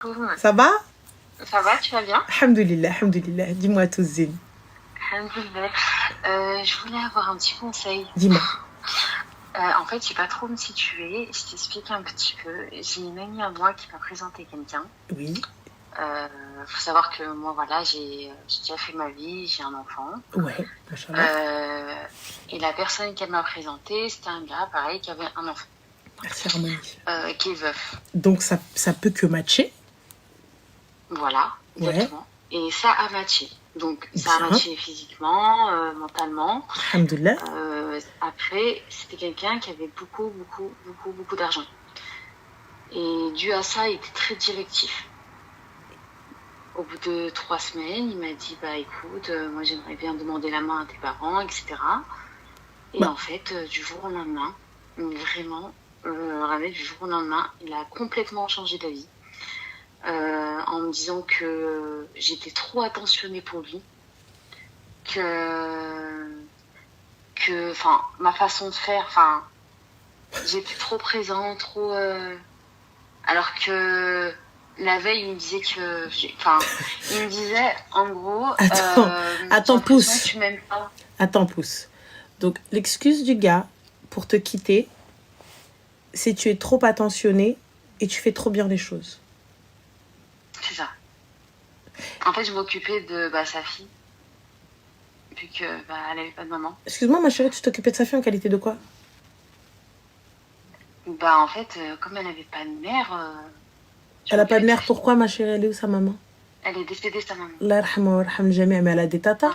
Ça va? Ça va, tu vas bien? Alhamdulillah, alhamdulillah. Dis-moi tout, Zine. Alhamdoulilah. Je voulais avoir un petit conseil. Dis-moi. En fait, je sais pas trop me situer. Je t'explique un petit peu. J'ai une amie à moi qui m'a présenté quelqu'un. Oui. Faut savoir que moi, voilà, j'ai déjà fait ma vie, j'ai un enfant. Ouais, machallah. Et la personne qu'elle m'a présenté, c'était un gars, pareil, qui avait un enfant. Merci, Harmonie. Qui est veuf. Donc, ça peut que matcher. Voilà, exactement. Ouais. Et ça a matché. Donc, ça a Bien. matché physiquement, mentalement. Alhamdulillah. Après, c'était quelqu'un qui avait beaucoup d'argent. Et dû à ça, il était très directif. Au bout de 3 semaines, il m'a dit, bah écoute, moi j'aimerais bien demander la main à tes parents, etc. Et en fait, du jour au lendemain, vraiment, du jour au lendemain, il a complètement changé d'avis. En me disant que j'étais trop attentionnée pour lui, enfin, ma façon de faire, enfin, j'étais trop présente, trop, alors que la veille, il me disait que, enfin, il me disait, en gros, attends, pousse. Tu m'aimes pas. Attends, pousse. Donc, l'excuse du gars pour te quitter, c'est tu es trop attentionné et tu fais trop bien les choses. C'est ça. En fait, je m'occupais de sa fille, vu que elle avait pas de maman. Excuse-moi, ma chérie, tu t'occupais de sa fille en qualité de quoi? En fait, comme elle avait pas de mère. Elle a pas de mère, pourquoi, ma chérie? Elle est où, sa maman? Elle est décédée, sa maman. Allah yarhamha wa yarham jami', mais elle a des tatas?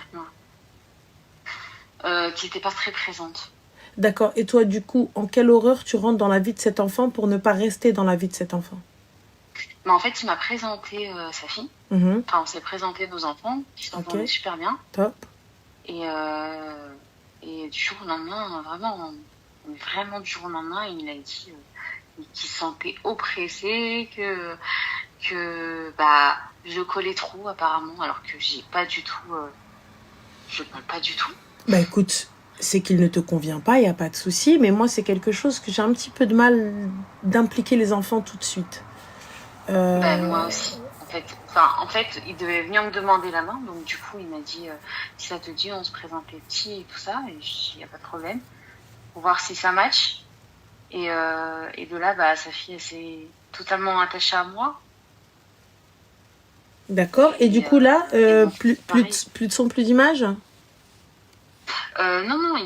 Qui n'était pas très présente. D'accord. Et toi, du coup, en quelle horreur tu rentres dans la vie de cet enfant pour ne pas rester dans la vie de cet enfant? Mais en fait, il m'a présenté sa fille. Enfin, on s'est présenté nos enfants, qui s'entendaient super bien. Top. Et du jour au lendemain, vraiment du jour au lendemain, il m'a dit qu'il se sentait oppressé, que je collais trop apparemment, alors que j'ai pas du tout, je colle pas du tout. Bah écoute, c'est qu'il ne te convient pas, il n'y a pas de souci, mais moi c'est quelque chose que j'ai un petit peu de mal d'impliquer les enfants tout de suite. Moi aussi. En fait, il devait venir me demander la main, donc du coup il m'a dit si ça te dit on se présente les petits et tout ça, et je dis il n'y a pas de problème, pour voir si ça match. Et de là, sa fille elle s'est totalement attachée à moi. D'accord, et du coup là, plus de son, plus d'image? Non,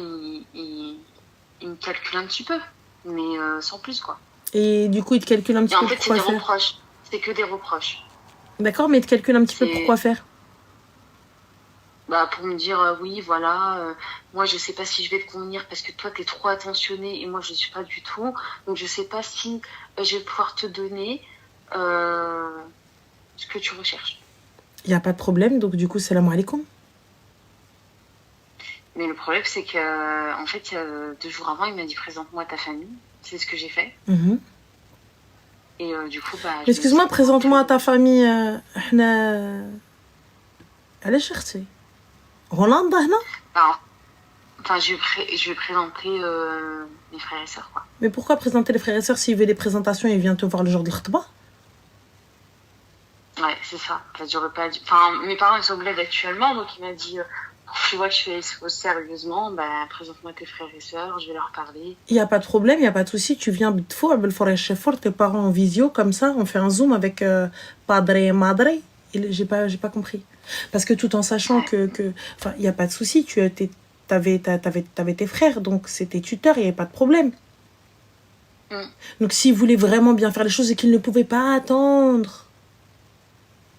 il me calcule un petit peu, mais sans plus quoi. Et du coup il te calcule un petit peu en fait, pourquoi faire? C'est des reproches, c'est que des reproches. D'accord, mais il te calcule un petit peu pourquoi faire? Pour me dire oui, voilà, moi je sais pas si je vais te convenir parce que toi t'es trop attentionné et moi je suis pas du tout, donc je sais pas si je vais pouvoir te donner ce que tu recherches. Il y a pas de problème, donc du coup salam alaikum. Mais le problème c'est que en fait 2 jours avant il m'a dit présente-moi ta famille, c'est ce que j'ai fait. Et du coup excuse-moi, présente-moi ta famille. Elle est cherchée. Hollande, non? Enfin, je vais présenter mes frères et sœurs, quoi. Mais pourquoi présenter les frères et sœurs s'il veut des présentations et il vient te voir le jour de l'khutba? Ouais, c'est ça. En fait, j'aurais pas dû... Enfin, mes parents, ils sont au bled actuellement, donc il m'a dit tu vois que je fais les choses sérieusement, présente-moi tes frères et sœurs, je vais leur parler. Il n'y a pas de problème, il n'y a pas de souci. Tu viens tes parents en visio, comme ça, on fait un zoom avec padre et madre. J'ai pas compris. Parce que tout en sachant que enfin, il n'y a pas de souci, t'avais tes frères, donc c'était tuteur, il n'y avait pas de problème. Donc s'il voulait vraiment bien faire les choses et qu'il ne pouvait pas attendre,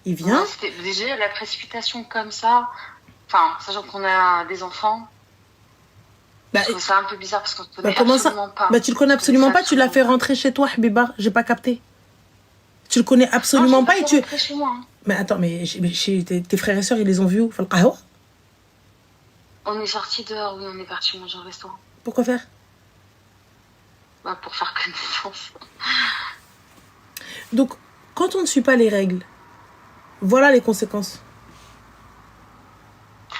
il vient. C'était déjà la précipitation comme ça, enfin, sachant qu'on a des enfants, je trouve ça un peu bizarre parce qu'on ne connaît absolument pas. Tu le connais absolument pas, tu l'as fait rentrer chez toi, Habiba, j'ai pas capté. Tu le connais absolument pas et tu... Chez moi, hein. Mais attends, mais chez tes frères et sœurs, ils les ont vus où? On est sortis dehors, oui, on est parti manger au restaurant. Pourquoi faire? Pour faire connaissance. Donc, quand on ne suit pas les règles, voilà les conséquences.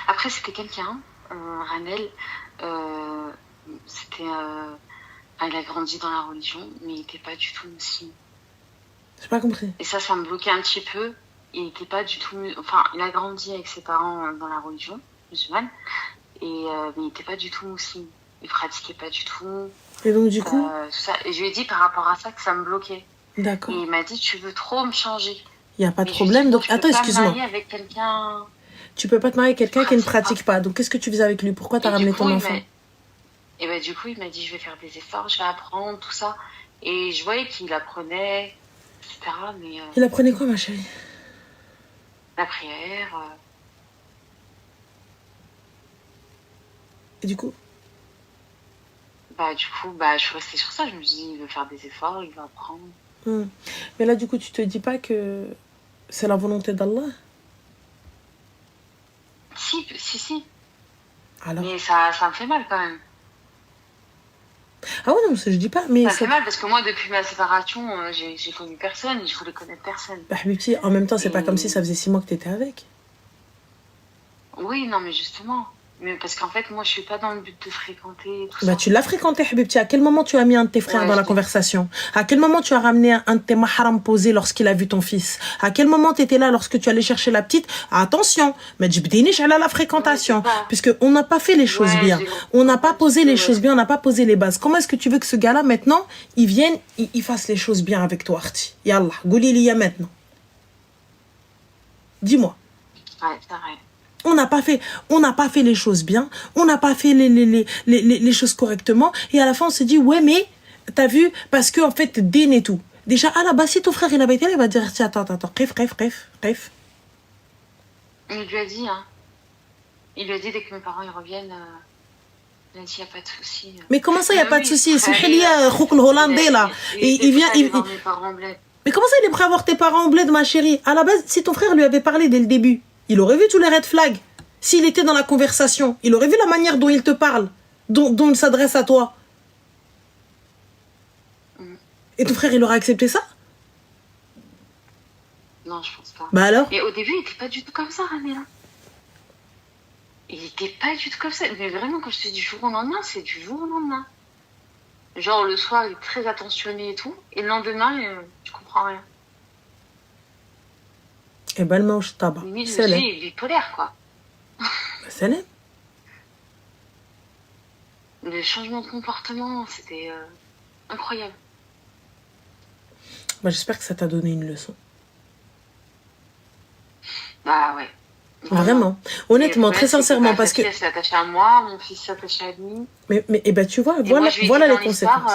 Après, c'était quelqu'un, Ranel, c'était... il a grandi dans la religion, mais il n'était pas du tout musulman. J'ai pas compris. Et ça me bloquait un petit peu. Il était pas du tout... Enfin, il a grandi avec ses parents dans la religion musulmane. Mais il était pas du tout musulman. Il pratiquait pas du tout. Et donc, du coup, tout ça. Et je lui ai dit par rapport à ça que ça me bloquait. d'accord. Et il m'a dit, tu veux trop me changer. Il n'y a pas de Mais je lui ai problème. dit, Donc, tu peux attends, pas me excuse-moi. marier avec quelqu'un... Tu peux pas te marier avec quelqu'un qui ne pratique pratique pas. Donc, qu'est-ce que tu faisais avec lui? Pourquoi t'as Et ramené du coup, ton enfant? Et ben, du coup, il m'a dit, je vais faire des efforts, je vais apprendre, tout ça. Et je voyais qu'il apprenait, etc. Mais Il apprenait quoi, ma chérie? la prière... Et du coup? du coup, je suis restée sur ça. Je me suis dit, il veut faire des efforts, il va apprendre. Mais là, du coup, tu te dis pas que c'est la volonté d'Allah? Si. Alors? Mais ça me fait mal quand même. Ah ouais, non, je dis pas, mais Ça me fait mal parce que moi, depuis ma séparation, j'ai connu personne et je voulais connaître personne. Bah, Habibti, en même temps, c'est pas comme si ça faisait 6 mois que t'étais avec. Oui, non, mais justement. Mais parce qu'en fait, moi, je suis pas dans le but de fréquenter tout Bah, ça. tu l'as fréquenté, Habibti. À quel moment tu as mis un de tes frères dans la conversation? À quel moment tu as ramené un de tes maharam posés lorsqu'il a vu ton fils? À quel moment tu étais là lorsque tu allais chercher la petite? Attention, mais j'bdinish à la fréquentation. Puisque on n'a pas fait les choses bien. On n'a pas posé les choses bien, on n'a pas posé les bases. Comment est-ce que tu veux que ce gars-là, maintenant, il vienne, il fasse les choses bien avec toi, Arti? Yallah, gouli liya maintenant. Dis-moi. Ouais, c'est vrai. On n'a pas fait les choses bien, on n'a pas fait les choses correctement, et à la fin on se dit ouais mais t'as vu, parce que en fait din et tout. Déjà à la base si ton frère il avait été là, il va dire tiens attends, bref. Il lui a dit il lui a dit dès que mes parents ils reviennent, il a dit y a pas de souci. Mais comment ça y a pas de souci? C'est Hilia Khouk le hollandais là, et il vient Mais comment ça il est prêt à voir tes parents en bled, ma chérie? À la base si ton frère lui avait parlé dès le début, il aurait vu tous les red flags. S'il était dans la conversation, il aurait vu la manière dont il te parle, dont il s'adresse à toi. Et ton frère, il aurait accepté ça? Non, je pense pas. Bah alors? Et au début, il était pas du tout comme ça, Ramela. Il était pas du tout comme ça. Mais vraiment, quand je te dis du jour au lendemain, c'est du jour au lendemain. Genre, le soir, il est très attentionné et tout. Et le lendemain, tu comprends rien. Et ben, le mange tabac. Limite, je me dis, il est bipolaire, quoi. C'est l'aime. Le changement de comportement, c'était incroyable. Bah, j'espère que ça t'a donné une leçon. Bah ouais. Vraiment. Honnêtement, très sincèrement, parce que... Sa fille s'est attachée à moi, mon fils s'est attaché à lui. Mais et ben, tu vois, voilà les conséquences.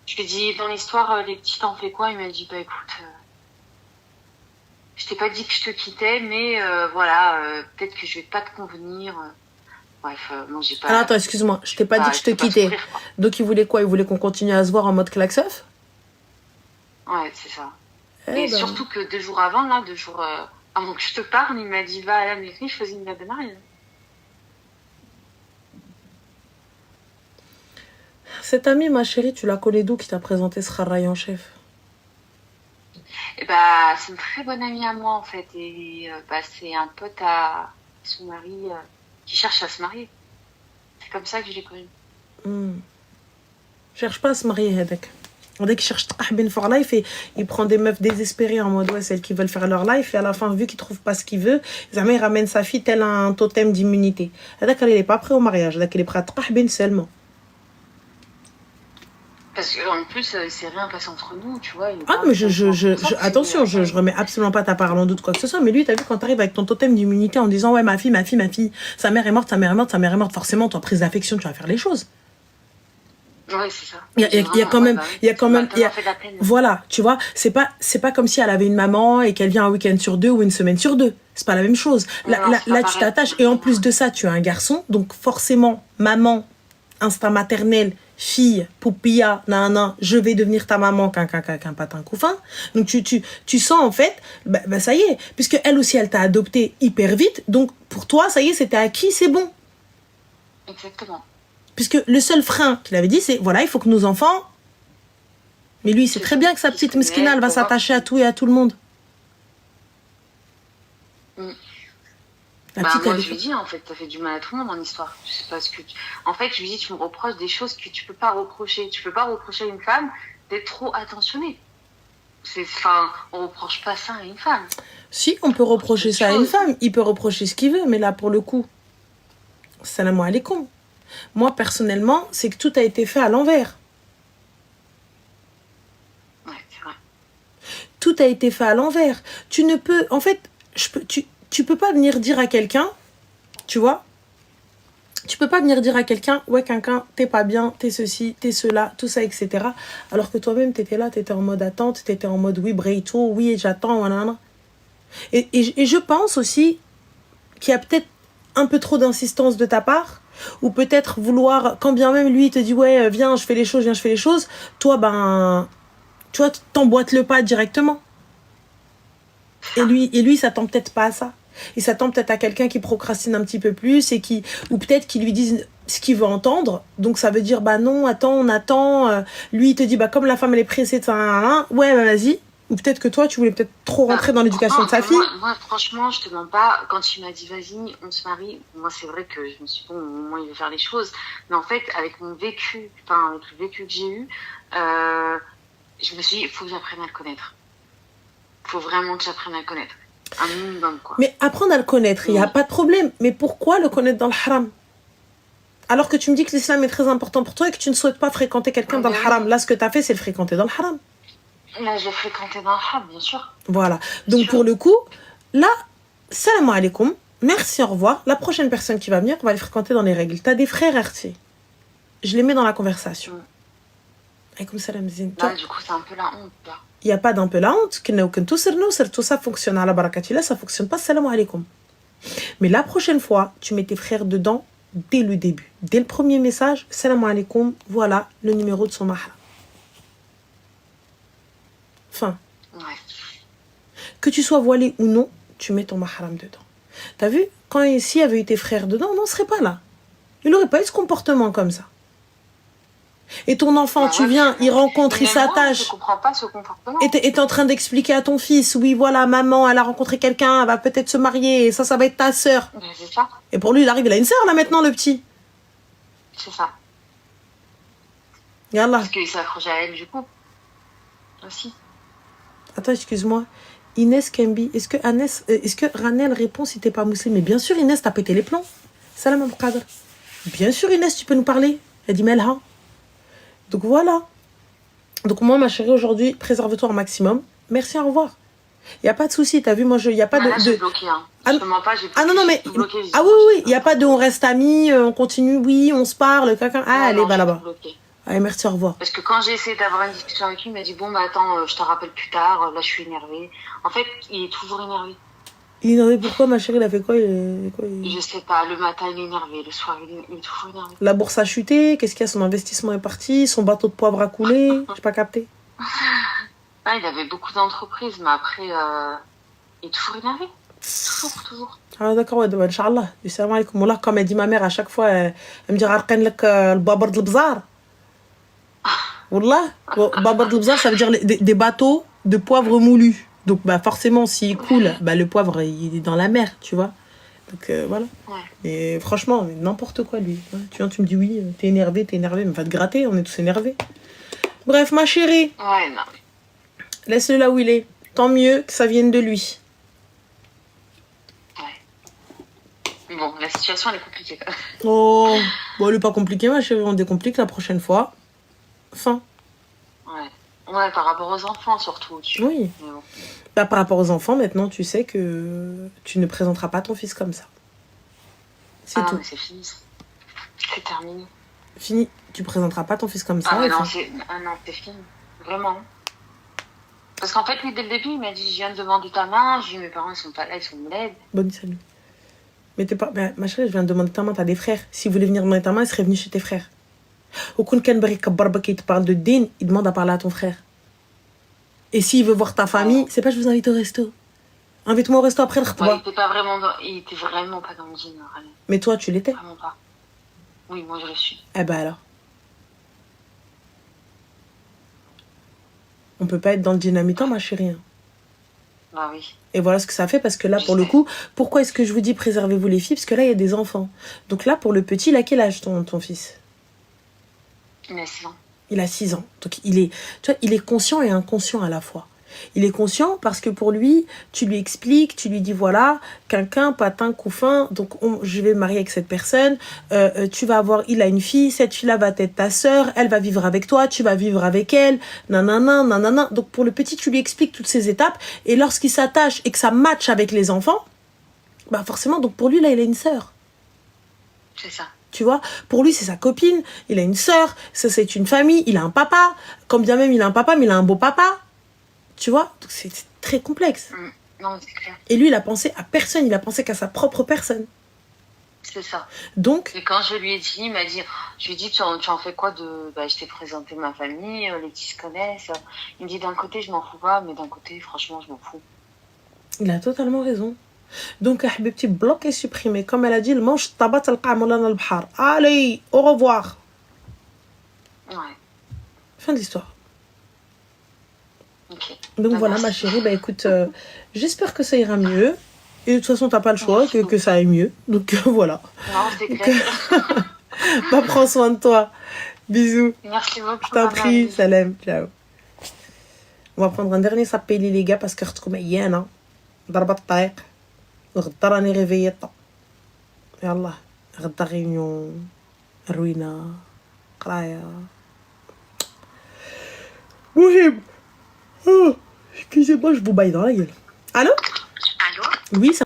Je lui ai dit, dans l'histoire, les petits, t'en fais quoi? Il m'a dit, bah écoute, je t'ai pas dit que je te quittais, mais peut-être que je vais pas te convenir. Bref, moi j'ai pas... Alors attends, excuse-moi, je t'ai pas dit que je te quittais. Donc il voulait quoi? Il voulait qu'on continue à se voir en mode klaxoff? Ouais, c'est ça. Et surtout que 2 jours avant, avant que je te parle, il m'a dit, va à la mairie, je faisais une date de mariage. Cette amie, ma chérie, tu la connais d'où qui t'a présenté ce Kharaï en chef? C'est une très bonne amie à moi, en fait. Et c'est un pote à son mari qui cherche à se marier. C'est comme ça que je l'ai connue. Cherche pas à se marier, Hedek. Dès qu'il cherche Tahbin for life, et il prend des meufs désespérées en mode ouais, celles qui veulent faire leur life, et à la fin, vu qu'il trouve pas ce qu'il veut, il ramène sa fille tel un totem d'immunité. Hedek, il est pas prêt au mariage. Hedek, il est prêt à Tahbin seulement. Parce qu'en plus, c'est rien passé entre nous, tu vois. Ah, mais attention, je remets absolument pas ta parole en doute, quoi que ce soit. Mais lui, t'as vu, quand t'arrives avec ton totem d'immunité en disant, ouais, ma fille, sa mère est morte, forcément, toi, prise d'affection, tu vas faire les choses. Ouais, c'est ça. Il y a quand même, voilà, tu vois, c'est pas comme si elle avait une maman et qu'elle vient un week-end sur 2 ou une semaine sur 2. C'est pas la même chose. Là, tu t'attaches, et en plus de ça, tu as un garçon, donc forcément, maman, instinct maternel, fille, poupilla, je vais devenir ta maman, qu'un patin couffin. Donc tu sens en fait, ça y est, puisque elle aussi elle t'a adopté hyper vite, donc pour toi ça y est, c'était acquis, c'est bon. Exactement. Puisque le seul frein qu'il avait dit, c'est voilà, il faut que nos enfants. Mais lui, il sait très bien que sa petite meskina, elle va s'attacher à tout et à tout le monde. Moi, je lui dis, en fait, t'as fait du mal à tout le monde en histoire. Je sais pas ce que En fait, je lui dis, tu me reproches des choses que tu peux pas reprocher. Tu peux pas reprocher à une femme d'être trop attentionnée. Enfin, on reproche pas ça à une femme. Si, on peut reprocher ça à une femme. Il peut reprocher ce qu'il veut, mais là, pour le coup, salam alaikum. Moi, personnellement, c'est que tout a été fait à l'envers. Ouais, c'est vrai. Tout a été fait à l'envers. Tu ne peux... En fait, tu peux pas venir dire à quelqu'un, tu vois, tu peux pas venir dire à quelqu'un, ouais, quelqu'un, t'es pas bien, t'es ceci, t'es cela, tout ça, etc. Alors que toi-même, t'étais là, t'étais en mode attente, t'étais en mode oui, breito, oui, j'attends, voilà. Et je pense aussi qu'il y a peut-être un peu trop d'insistance de ta part, ou peut-être vouloir, quand bien même lui, il te dit, ouais, viens, je fais les choses, toi, ben, tu vois, t'emboîtes le pas directement. Et lui, il s'attend peut-être pas à ça. Il s'attend peut-être à quelqu'un qui procrastine un petit peu plus et ou peut-être qui lui dise ce qu'il veut entendre. Donc ça veut dire, bah non, attends, on attend. Lui, il te dit, bah comme la femme, elle est pressée de ça, ouais, bah vas-y. Ou peut-être que toi, tu voulais peut-être trop rentrer dans l'éducation de sa fille. Moi, franchement, je te mens pas. Quand il m'a dit, vas-y, on se marie, moi, c'est vrai que je me suis dit, bon, au moins, il veut faire les choses. Mais en fait, avec mon vécu, avec le vécu que j'ai eu, je me suis dit, il faut que j'apprenne à le connaître. Il faut vraiment que j'apprenne à le connaître. Un minimum, quoi. Mais apprendre à le connaître, il n'y a pas de problème. Mais pourquoi le connaître dans le haram? Alors que tu me dis que l'islam est très important pour toi et que tu ne souhaites pas fréquenter quelqu'un dans le haram. Là, ce que tu as fait, c'est le fréquenter dans le haram. Là, je l'ai fréquenté dans le haram, bien sûr. Voilà. Donc, pour le coup, là, salam alaikum, merci, au revoir. La prochaine personne qui va venir, on va les fréquenter dans les règles. Tu as des frères RT. Je les mets dans la conversation. Alaykoum salam zin. Là, du coup, c'est un peu la honte, là. Il n'y a pas d'un peu la honte. Tout ça fonctionne à la barakatila, ça fonctionne pas. Salam alaikum. Mais la prochaine fois, tu mets tes frères dedans dès le début. Dès le premier message, salam alaikum, voilà le numéro de son mahram. Fin. Ouais. Que tu sois voilé ou non, tu mets ton mahram dedans. T'as vu? Quand s'il y avait eu tes frères dedans, on n'en serait pas là. Il n'aurait pas eu ce comportement comme ça. Et ton enfant, tu viens, il rencontre, il s'attache. Je comprends pas ce comportement. Et t'es en train d'expliquer à ton fils, oui, voilà, maman, elle a rencontré quelqu'un, elle va peut-être se marier, et ça va être ta sœur. C'est ça. Et pour lui, il arrive, il a une sœur, là, maintenant, le petit. C'est ça. Yallah. Parce qu'il s'est accroché à elle, du coup. Aussi. Attends, excuse-moi. Inès Kembi, est-ce que Ranel répond si t'es pas musulman? Mais bien sûr, Inès, t'as pété les plombs. Salam Abou Qadr. Bien sûr, Inès, tu peux nous parler. Elle dit Melha. Donc voilà. Donc moi, ma chérie, aujourd'hui, préserve-toi au maximum. Merci, au revoir. Il n'y a pas de souci, t'as vu, moi, il n'y a pas Là, j'ai bloqué, hein. Je te mens pas, j'ai bloqué. Ah non, non, mais... Bloqué, ah oui, il n'y a pas de on reste amis, on continue, oui, on se parle, quelqu'un... Ah, allez, va là-bas. Allez, merci, au revoir. Parce que quand j'ai essayé d'avoir une discussion avec lui, il m'a dit, bon, bah attends, je te rappelle plus tard, là, je suis énervée. En fait, il est toujours énervé. Il est énervé pourquoi, ma chérie, il a fait quoi, Je sais pas, le matin, il est énervé, le soir, il est toujours énervé. La bourse a chuté, qu'est-ce qu'il y a, son investissement est parti, son bateau de poivre a coulé, j'ai pas capté. Ah, il avait beaucoup d'entreprises, mais après, il est toujours énervé. Toujours. Ah d'accord, ouais, Inch'Allah. Salam alaikum. Wallah, comme elle dit ma mère à chaque fois, elle me dit Arqan lak al-babar de l'bzar. Wallah, babar de l'bzar, ça veut dire des bateaux de poivre moulu. Donc bah forcément, s'il coule, bah le poivre il est dans la mer, tu vois. Donc voilà. Ouais. Et franchement, n'importe quoi lui. Tu vois, tu me dis oui, t'es énervé, mais va te gratter, on est tous énervés. Bref, ma chérie. Ouais, non. Laisse-le là où il est. Tant mieux que ça vienne de lui. Bon, la situation, elle est compliquée. Oh, bon, elle est pas compliquée, ma chérie. On décomplique la prochaine fois. Fin. Ouais, par rapport aux enfants, surtout. Oui. Bon. Bah, par rapport aux enfants, maintenant, tu sais que tu ne présenteras pas ton fils comme ça. C'est tout. Mais c'est fini. C'est terminé. Fini. Tu présenteras pas ton fils comme ça. Non, c'est fini. Vraiment. Parce qu'en fait, lui, dès le début, il m'a dit, je viens de demander ta main. J'ai dit, mes parents, ils sont pas là, ils sont malades. Bonne salut. Mais t'es pas... Ben, ma chérie, je viens de demander ta main, t'as des frères. S'il voulait venir demander ta main, il serait venu chez tes frères. Au kun kan bari kabbarba qui te parle de din, il demande à parler à ton frère. Et s'il veut voir ta famille, c'est pas je vous invite au resto. Invite-moi au resto après le khutba. Il était vraiment pas dans le din. Mais toi, tu l'étais? Vraiment pas. Oui, moi je le suis. Eh ben alors. On peut pas être dans le din à mi-temps, ma chérie. Bah oui. Et voilà ce que ça fait, parce que là, pour le coup, pourquoi est-ce que je vous dis préservez-vous les filles? Parce que là, il y a des enfants. Donc là, pour le petit, il a quel âge ton fils? Il a 6 ans. Il a 6 ans. Donc il est conscient et inconscient à la fois. Il est conscient parce que pour lui, tu lui expliques, tu lui dis voilà, quelqu'un, patin, couffin, donc je vais me marier avec cette personne, tu vas avoir, il a une fille, cette fille-là va être ta sœur, elle va vivre avec toi, tu vas vivre avec elle, nanana, nanana. Donc pour le petit, tu lui expliques toutes ces étapes et lorsqu'il s'attache et que ça matche avec les enfants, bah forcément, donc pour lui, là, il a une sœur. C'est ça. Tu vois, pour lui, c'est sa copine, il a une sœur, ça c'est une famille, il a un papa, quand bien même il a un papa, mais il a un beau papa. Tu vois, donc c'est très complexe. Non, c'est clair. Et lui, il a pensé à personne, il a pensé qu'à sa propre personne. C'est ça. Donc. Et quand je lui ai dit, il m'a dit, je lui ai dit, tu en fais quoi de. Bah, je t'ai présenté ma famille, les petits se connaissent. Il me dit, d'un côté, je m'en fous pas, mais d'un côté, franchement, je m'en fous. Il a totalement raison. Donc, Habibti, bloqué, supprimé. Comme elle a dit, le manche tabat al-qamolana al-bhar. Allez, au revoir. Ouais. Fin de l'histoire. Ok. Donc bah, voilà, merci. ma chérie, bah écoute, j'espère que ça ira mieux. Et de toute façon, t'as pas le choix que ça aille mieux. Donc voilà. Non, c'est clair. Bah, prends soin de toi. Bisous. Merci beaucoup. Je t'en prie. Salam. Ciao. On va prendre un dernier sapéli, les gars, parce que رتكم عيانة. ضربة الطريق. غدا راني ريفيطة. يلا. غدا غيونيون. روينة. قراية. مهم. Excusez-moi, je vous baille dans la gueule. Allô? Allô? Oui, ça